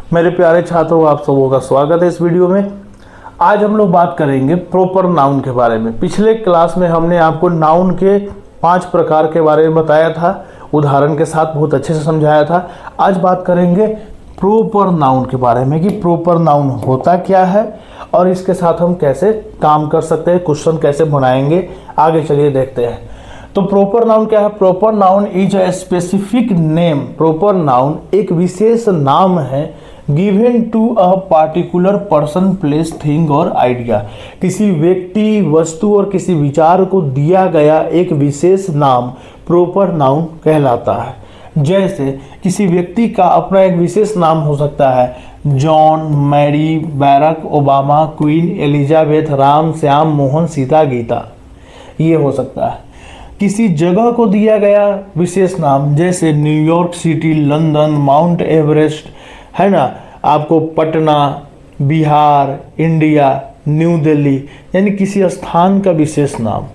मेरे प्यारे छात्रों, आप सबों का स्वागत है इस वीडियो में। आज हम लोग बात करेंगे प्रॉपर नाउन के बारे में। पिछले क्लास में हमने आपको नाउन के 5 प्रकार के बारे में बताया था, उदाहरण के साथ बहुत अच्छे से समझाया था। आज बात करेंगे प्रॉपर नाउन के बारे में कि प्रॉपर नाउन होता क्या है और इसके साथ हम कैसे काम कर सकते हैं, क्वेश्चन कैसे बनाएंगे। आगे चलिए देखते हैं। तो प्रॉपर नाउन क्या है? Proper noun is a specific name. Proper noun एक विशेष नाम है given to a particular person, place, thing और आइडिया। किसी व्यक्ति, वस्तु और किसी विचार को दिया गया एक विशेष नाम प्रॉपर नाउन कहलाता है। जैसे किसी व्यक्ति का अपना एक विशेष नाम हो सकता है, John, Mary, Barack Obama, Queen Elizabeth, Ram, Shyam, Mohan, Sita, Gita, ये हो सकता है। किसी जगह को दिया गया विशेष नाम, जैसे New York city, London, mount Everest, है ना, आपको पटना, बिहार, इंडिया, न्यू दिल्ली, यानी किसी स्थान का विशेष नाम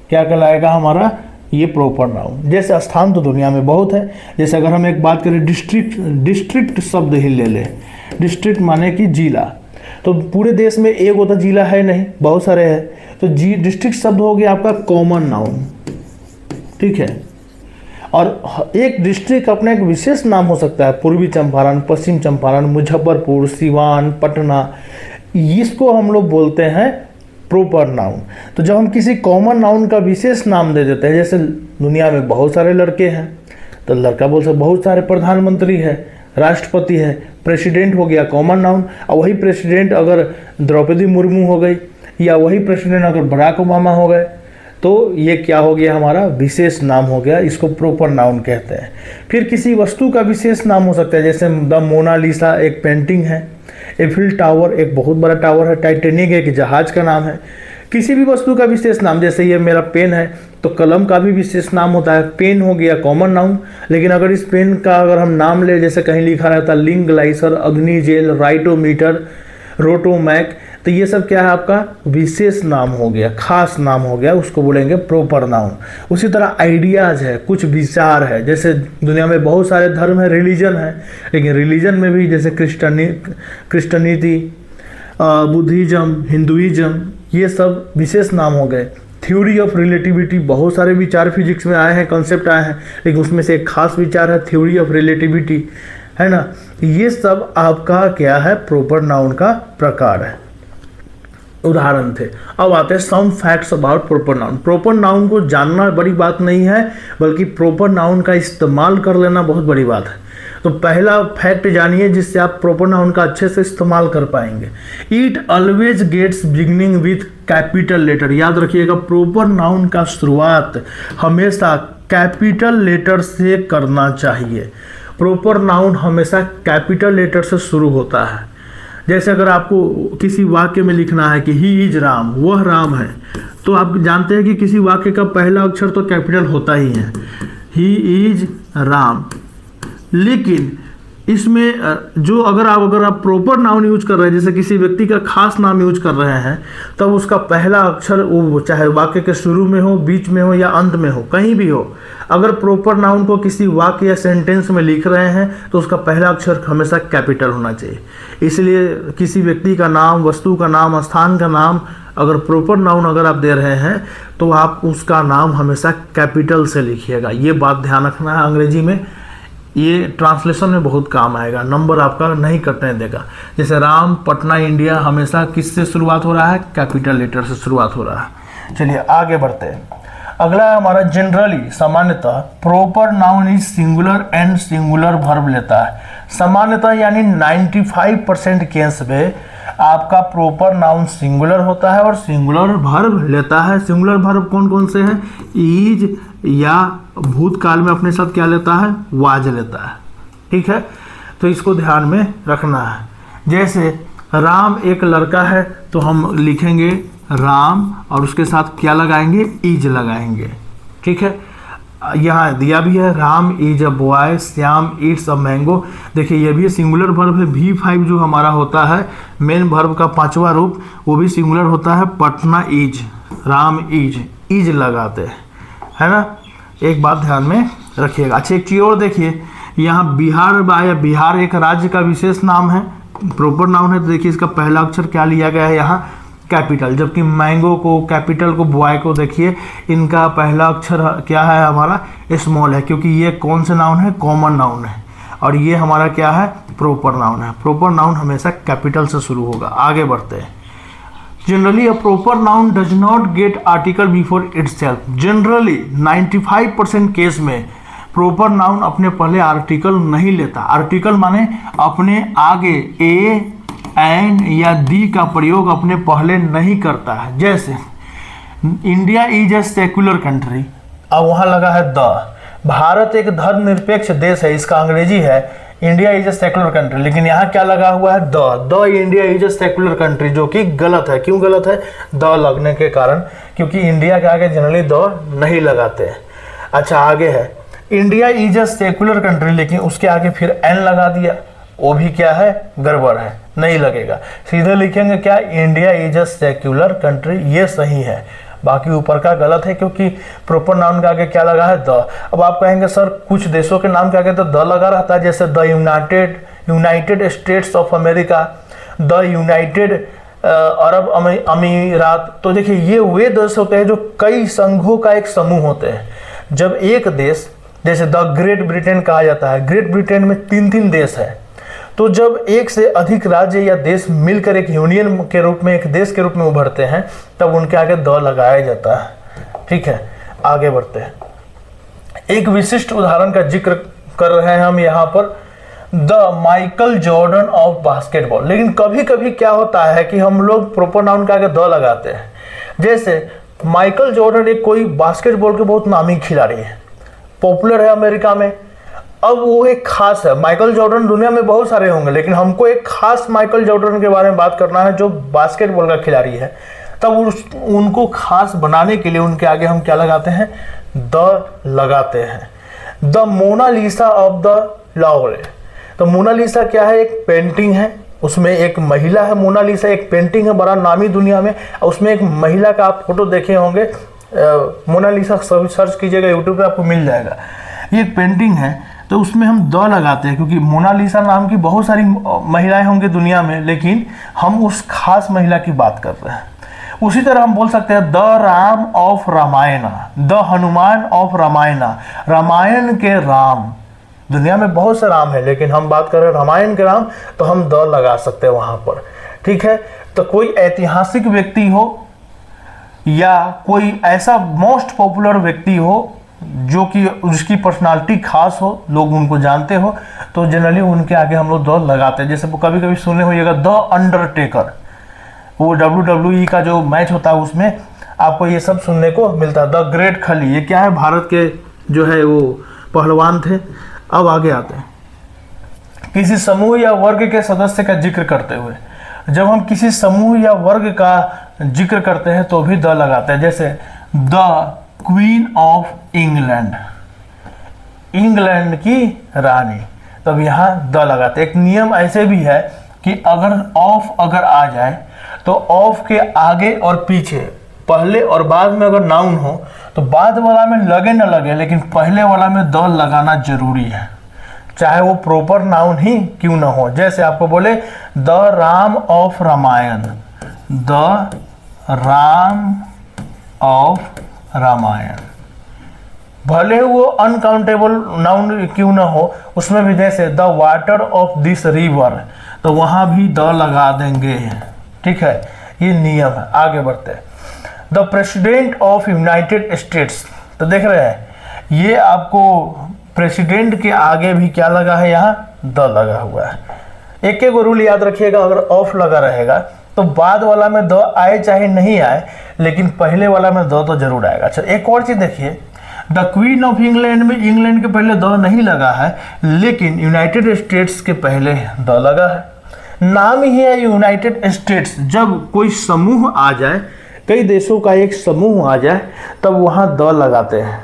क्या कहलाएगा हमारा? ये प्रॉपर नाउन। जैसे स्थान तो दुनिया में बहुत है। जैसे अगर हम एक बात करें, डिस्ट्रिक्ट शब्द ही ले लें। डिस्ट्रिक्ट माने कि जिला, तो पूरे देश में एक होता जिला है नहीं, बहुत सारे हैं। तो डिस्ट्रिक्ट शब्द हो गया आपका कॉमन नाउन, ठीक है। और एक डिस्ट्रिक्ट अपना एक विशेष नाम हो सकता है, पूर्वी चंपारण, पश्चिम चंपारण, मुजफ्फरपुर, सिवान, पटना, इसको हम लोग बोलते हैं प्रॉपर नाउन। तो जब हम किसी कॉमन नाउन का विशेष नाम दे देते हैं, जैसे दुनिया में बहुत सारे लड़के हैं तो लड़का बोल सकते, बहुत सारे प्रधानमंत्री है, राष्ट्रपति है, प्रेसिडेंट हो गया कॉमन नाउन। और वही प्रेसिडेंट अगर द्रौपदी मुर्मू हो गई या वही प्रेसिडेंट अगर बराक ओबामा हो गए तो ये क्या हो गया? हमारा विशेष नाम हो गया, इसको प्रॉपर नाउन कहते हैं। फिर किसी वस्तु का विशेष नाम हो सकता है, जैसे द मोनालिसा एक पेंटिंग है, एफिल टावर एक बहुत बड़ा टावर है, टाइटैनिक एक जहाज का नाम है। किसी भी वस्तु का विशेष नाम, जैसे ये मेरा पेन है तो कलम का भी विशेष नाम होता है। पेन हो गया कॉमन नाउन, लेकिन अगर इस पेन का अगर हम नाम ले, जैसे कहीं लिखा रहता लिंक ग्लाइसर, अग्नि जेल, राइटोमीटर, रोटोमैक, तो ये सब क्या है? आपका विशेष नाम हो गया, खास नाम हो गया, उसको बोलेंगे प्रॉपर नाउन। उसी तरह आइडियाज है, कुछ विचार है। जैसे दुनिया में बहुत सारे धर्म है, रिलीजन है, लेकिन रिलीजन में भी जैसे क्रिश्चियनिटी, बुद्धिज्म, हिंदुइज्म, ये सब विशेष नाम हो गए। थ्योरी ऑफ रिलेटिविटी, बहुत सारे विचार फिजिक्स में आए हैं, कॉन्सेप्ट आए हैं, लेकिन उसमें से एक खास विचार है थ्योरी ऑफ रिलेटिविटी, है ना। ये सब आपका क्या है? प्रॉपर नाउन का प्रकार है, उदाहरण थे। अब आते हैं some facts about proper noun. Proper noun को जानना बड़ी बात नहीं है, बल्कि प्रॉपर नाउन का इस्तेमाल कर लेना बहुत बड़ी बात है। तो पहला फैक्ट जानिए जिससे आप प्रॉपर नाउन का अच्छे से इस्तेमाल कर पाएंगे। It always gets beginning with capital letter. याद रखिएगा, प्रॉपर नाउन का शुरुआत हमेशा कैपिटल लेटर से करना चाहिए। प्रॉपर नाउन हमेशा कैपिटल लेटर से शुरू होता है। जैसे अगर आपको किसी वाक्य में लिखना है कि ही इज राम, वह राम है, तो आप जानते हैं कि किसी वाक्य का पहला अक्षर तो कैपिटल होता ही है, ही इज राम। लेकिन इसमें जो अगर आप प्रॉपर नाउन यूज कर रहे हैं, जैसे किसी व्यक्ति का खास नाम यूज कर रहे हैं, तब उसका पहला अक्षर वो चाहे वाक्य के शुरू में हो, बीच में हो या अंत में हो, कहीं भी हो, अगर प्रॉपर नाउन को किसी वाक्य या सेंटेंस में लिख रहे हैं तो उसका पहला अक्षर हमेशा कैपिटल होना चाहिए। इसलिए किसी व्यक्ति का नाम, वस्तु का नाम, स्थान का नाम, अगर प्रॉपर नाउन अगर आप दे रहे हैं तो आप उसका नाम हमेशा कैपिटल से लिखिएगा। ये बात ध्यान रखना है। अंग्रेजी में ये ट्रांसलेशन में बहुत काम आएगा, नंबर आपका नहीं कटने देगा। जैसे राम, पटना, इंडिया, हमेशा किससे शुरुआत हो रहा है? कैपिटल लेटर से शुरुआत हो रहा है। चलिए आगे बढ़ते हैं। अगला है हमारा जनरली, सामान्यतः proper noun is singular and singular verb लेता है। सामान्यतः यानी 95% केस में आपका प्रॉपर नाउन सिंगुलर होता है और सिंगुलर वर्ब लेता है। सिंगुलर वर्ब कौन कौन से हैं? इज या भूतकाल में अपने साथ क्या लेता है? वाज लेता है, ठीक है। तो इसको ध्यान में रखना है। जैसे राम एक लड़का है तो हम लिखेंगे राम और उसके साथ क्या लगाएंगे? इज लगाएंगे, ठीक है। यहाँ दिया भी है Ram is a boy, Shyam it's a mango. देखिए ये भी सिंगुलर वर्ब है। V5 जो हमारा होता है मेन वर्ब का 5वां रूप, वो भी सिंगुलर होता है। पटना इज, राम इज लगाते हैं, है ना। एक बात ध्यान में रखिएगा। अच्छा एक चीज़ और देखिए, यहाँ बिहार या बिहार एक राज्य का विशेष नाम है, प्रॉपर नाउन है। तो देखिए इसका पहला अक्षर क्या लिया गया है यहाँ, कैपिटल। जबकि मैंगो को, कैपिटल को, बॉय को देखिए इनका पहला अक्षर क्या है हमारा, स्मॉल है, क्योंकि ये कौन से नाउन है, कॉमन नाउन है। और ये हमारा क्या है, प्रॉपर नाउन है। प्रॉपर नाउन हमेशा कैपिटल से शुरू होगा। आगे बढ़ते हैं। Generally a proper noun does not gate article before itself. Generally 95% case में प्रॉपर नाउन अपने पहले आर्टिकल नहीं लेता। आर्टिकल माने अपने आगे ए, एन या दी का प्रयोग अपने पहले नहीं करता है। जैसे India is a secular country, अब वहाँ लगा है द। भारत एक धर्मनिरपेक्ष देश है, इसका अंग्रेजी है India is a secular country, लेकिन यहाँ क्या लगा हुआ है, the India is a secular country, जो कि गलत है। क्यों गलत है, द लगने के कारण, क्योंकि इंडिया के आगे जनरली द नहीं लगाते हैं। अच्छा आगे है, India is a secular country, लेकिन उसके आगे फिर एन लगा दिया, वो भी क्या है, गड़बड़ है, नहीं लगेगा। सीधे लिखेंगे क्या, India is a secular country, ये सही है। बाकी ऊपर का गलत है, क्योंकि प्रॉपर नाउन के आगे क्या लगा है, द। अब आप कहेंगे सर कुछ देशों के नाम के आगे तो द लगा रहता है, जैसे the United states of America, the United Arab अमीरात। तो देखिए ये वे देश होते हैं जो कई संघों का एक समूह होते हैं। जब एक देश, जैसे द ग्रेट ब्रिटेन कहा जाता है, ग्रेट ब्रिटेन में 3 देश है, तो जब एक से अधिक राज्य या देश मिलकर एक यूनियन के रूप में, एक देश के रूप में उभरते हैं, तब उनके आगे द लगाया जाता है। ठीक है, आगे बढ़ते हैं। एक विशिष्ट उदाहरण का जिक्र कर रहे हैं हम यहाँ पर, the Michael Jordan of basketball. लेकिन कभी कभी क्या होता है कि हम लोग प्रॉपर नाउन के आगे द लगाते हैं। जैसे माइकल जॉर्डन एक कोई बास्केटबॉल के बहुत नामी खिलाड़ी है, पॉपुलर है अमेरिका में। अब वो एक खास है, माइकल जॉर्डन दुनिया में बहुत सारे होंगे, लेकिन हमको एक खास माइकल जॉर्डन के बारे में बात करना है जो बास्केटबॉल का खिलाड़ी है। तब उनको खास बनाने के लिए उनके आगे हम क्या लगाते हैं, द लगाते हैं। The Mona Lisa of the Louvre. तो मोनालिसा क्या है, एक पेंटिंग है, उसमें एक महिला है। मोनालिसा एक पेंटिंग है, बड़ा नामी दुनिया में, उसमें एक महिला का आप फोटो देखे होंगे। मोनालिसा सब सर्च कीजिएगा यूट्यूब पे, आपको मिल जाएगा। ये एक पेंटिंग है, तो उसमें हम द लगाते हैं, क्योंकि मोनालिसा नाम की बहुत सारी महिलाएं होंगी दुनिया में, लेकिन हम उस खास महिला की बात कर रहे हैं। उसी तरह हम बोल सकते हैं the Ram of Ramayana, the Hanuman of Ramayana, Ramayan के राम। दुनिया में बहुत से राम है, लेकिन हम बात कर रहे हैं रामायण के राम, तो हम द लगा सकते हैं वहां पर। ठीक है, तो कोई ऐतिहासिक व्यक्ति हो या कोई ऐसा मोस्ट पॉपुलर व्यक्ति हो जो कि उसकी पर्सनालिटी खास हो, लोग उनको जानते हो, तो जनरली उनके आगे हम लोग द लगाते हैं। जैसे कभी कभी सुने होइएगा द अंडरटेकर, वो WWE का जो मैच होता है उसमें आपको ये सब सुनने को मिलता है। द ग्रेट खली, ये क्या है, भारत के जो है वो पहलवान थे। अब आगे आते हैं, किसी समूह या वर्ग के सदस्य का जिक्र करते हुए, जब हम किसी समूह या वर्ग का जिक्र करते हैं तो भी द लगाते हैं। जैसे the queen of England, England की रानी, तब यहाँ द लगाते हैं। एक नियम ऐसे भी है कि अगर ऑफ अगर आ जाए तो ऑफ के आगे और पीछे, पहले और बाद में अगर नाउन हो तो बाद वाला में लगे न लगे, लेकिन पहले वाला में द लगाना जरूरी है, चाहे वो प्रॉपर नाउन ही क्यों ना हो। जैसे आपको बोले the Ram of Ramayan, the Ram of Ramayan, भले वो अनकाउंटेबल नाउन क्यों ना हो, उसमें भी जैसे the water of this river, तो वहां भी द लगा देंगे। ठीक है, ये नियम है। आगे बढ़ते हैं, the president of United states, तो देख रहे हैं ये आपको प्रेसिडेंट के आगे भी क्या लगा है, यहाँ द लगा हुआ है। एक एक रूल याद रखिएगा, अगर ऑफ लगा रहेगा तो बाद वाला में द आए चाहे नहीं आए, लेकिन पहले वाला में द तो जरूर आएगा। अच्छा एक और चीज देखिए, द क्वीन ऑफ इंग्लैंड में इंग्लैंड के पहले द नहीं लगा है, लेकिन यूनाइटेड स्टेट्स के पहले द लगा है। नाम ही है यूनाइटेड स्टेट्स। जब कोई समूह आ जाए, कई देशों का एक समूह आ जाए, तब वहाँ द लगाते हैं।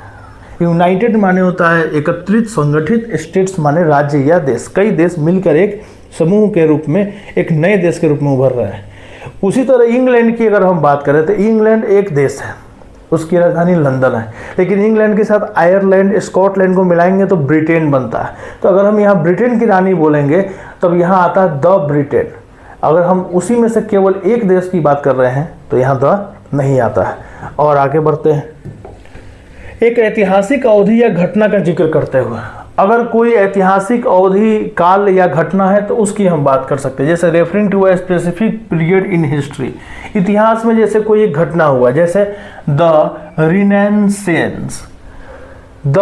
यूनाइटेड माने होता है एकत्रित, संगठित, स्टेट्स माने राज्य या देश। कई देश मिलकर एक समूह के रूप में, एक नए देश के रूप में उभर रहे हैं। उसी तरह इंग्लैंड की अगर हम बात करें तो इंग्लैंड एक देश है, उसकी राजधानी लंदन है। लेकिन इंग्लैंड के साथ आयरलैंड, स्कॉटलैंड को मिलाएंगे तो ब्रिटेन बनता है। तो अगर हम यहाँ ब्रिटेन की रानी बोलेंगे तब यहाँ आता है द ब्रिटेन। अगर हम उसी में से केवल एक देश की बात कर रहे हैं तो यहाँ द नहीं आता है। और आगे बढ़ते हैं। एक ऐतिहासिक अवधि या घटना का जिक्र करते हुए, अगर कोई ऐतिहासिक अवधि, काल या घटना है तो उसकी हम बात कर सकते हैं। जैसे referring to a specific period in history, इतिहास में जैसे कोई एक घटना हुआ, जैसे the renaissance, the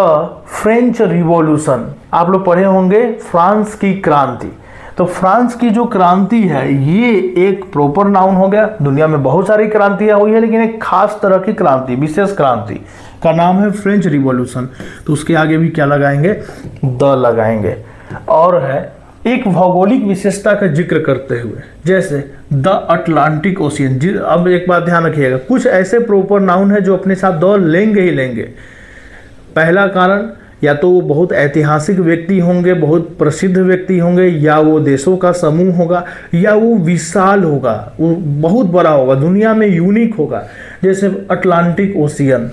French revolution. आप लोग पढ़े होंगे फ्रांस की क्रांति। तो फ्रांस की जो क्रांति है ये एक प्रॉपर नाउन हो गया। दुनिया में बहुत सारी क्रांतियां हुई है, लेकिन एक खास तरह की क्रांति, विशेष क्रांति का नाम है फ्रेंच रिवॉल्यूशन। तो उसके आगे भी क्या लगाएंगे? द लगाएंगे। और है एक भौगोलिक विशेषता का जिक्र करते हुए, जैसे द अटलांटिक ओशियन। अब एक बात ध्यान रखिएगा, कुछ ऐसे प्रॉपर नाउन है जो अपने साथ द लेंगे ही लेंगे। पहला कारण, या तो वो बहुत ऐतिहासिक व्यक्ति होंगे, बहुत प्रसिद्ध व्यक्ति होंगे, या वो देशों का समूह होगा, या वो विशाल होगा, वो बहुत बड़ा होगा, दुनिया में यूनिक होगा। जैसे अटलांटिक ओशियन,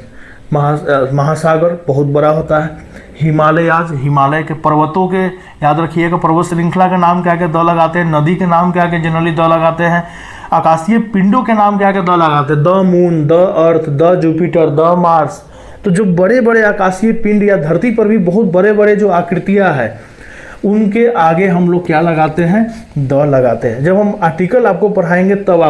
महासागर बहुत बड़ा होता है। हिमालयाज, हिमालय के पर्वतों के याद रखिएगा, पर्वत श्रृंखला के नाम क्या क्या द लगाते हैं। नदी के नाम क्या क्या जनरली द लगाते हैं। आकाशीय पिंडों के नाम क्या क्या द लगाते हैं। The moon, the earth, the Jupiter, the Mars. तो जो बड़े बड़े आकाशीय पिंड या धरती पर भी बहुत बड़े बड़े जो आकृतियां हैं, उनके आगे हम लोग क्या लगाते हैं? द लगाते हैं। जब हम आर्टिकल आपको पढ़ाएंगे तब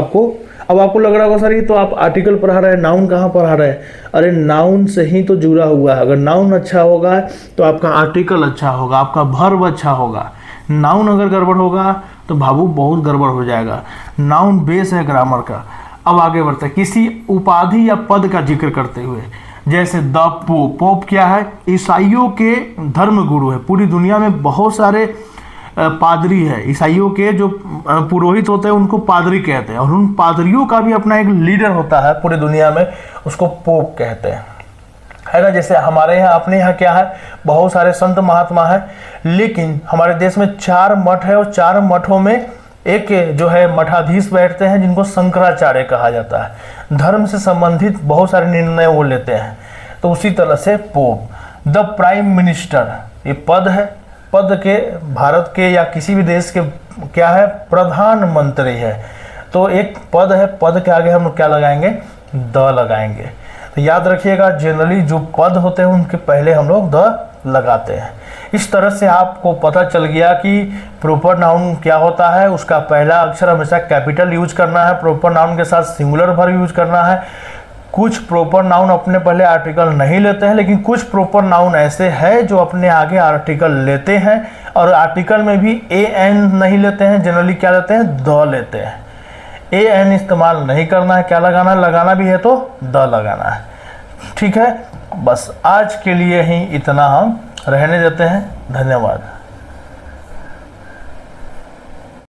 अब आपको लग रहा होगा सर ये तो आप आर्टिकल पढ़ा रहे हैं, नाउन कहाँ पढ़ा रहे हैं? अरे नाउन से ही तो जुड़ा हुआ है। अगर नाउन अच्छा होगा तो आपका आर्टिकल अच्छा होगा, आपका वर्ब अच्छा होगा। नाउन अगर गड़बड़ होगा तो बाबू बहुत गड़बड़ हो जाएगा। नाउन बेस है ग्रामर का। अब आगे बढ़ते हैं, किसी उपाधि या पद का जिक्र करते हुए, जैसे द पोप। पोप क्या है? ईसाइयों के धर्म गुरु है। पूरी दुनिया में बहुत सारे पादरी है, ईसाइयों के जो पुरोहित होते हैं उनको पादरी कहते हैं, और उन पादरियों का भी अपना एक लीडर होता है पूरी दुनिया में, उसको पोप कहते हैं, है ना। जैसे हमारे यहाँ, अपने यहाँ क्या है, बहुत सारे संत महात्मा है, लेकिन हमारे देश में 4 मठ है, और 4 मठों में एक जो है मठाधीश बैठते हैं जिनको शंकराचार्य कहा जाता है। धर्म से संबंधित बहुत सारे निर्णय वो लेते हैं। तो उसी तरह से पोप। द प्राइम मिनिस्टर, ये पद है, पद के भारत के या किसी भी देश के क्या है? प्रधानमंत्री है। तो एक पद है, पद के आगे हम लोग क्या लगाएंगे? द लगाएंगे। तो याद रखिएगा, जनरली जो पद होते हैं उनके पहले हम लोग द लगाते हैं। इस तरह से आपको पता चल गया कि प्रॉपर नाउन क्या होता है। उसका पहला अक्षर हमेशा कैपिटल यूज करना है, प्रॉपर नाउन के साथ सिंगुलर वर्ब यूज करना है। कुछ प्रॉपर नाउन अपने पहले आर्टिकल नहीं लेते हैं, लेकिन कुछ प्रॉपर नाउन ऐसे हैं जो अपने आगे आर्टिकल लेते हैं, और आर्टिकल में भी ए एन नहीं लेते हैं, जनरली क्या लेते हैं? द लेते हैं। ए एन इस्तेमाल नहीं करना है। क्या लगाना है? लगाना भी है तो द लगाना है। ठीक है, बस आज के लिए ही इतना हम रहने देते हैं। धन्यवाद।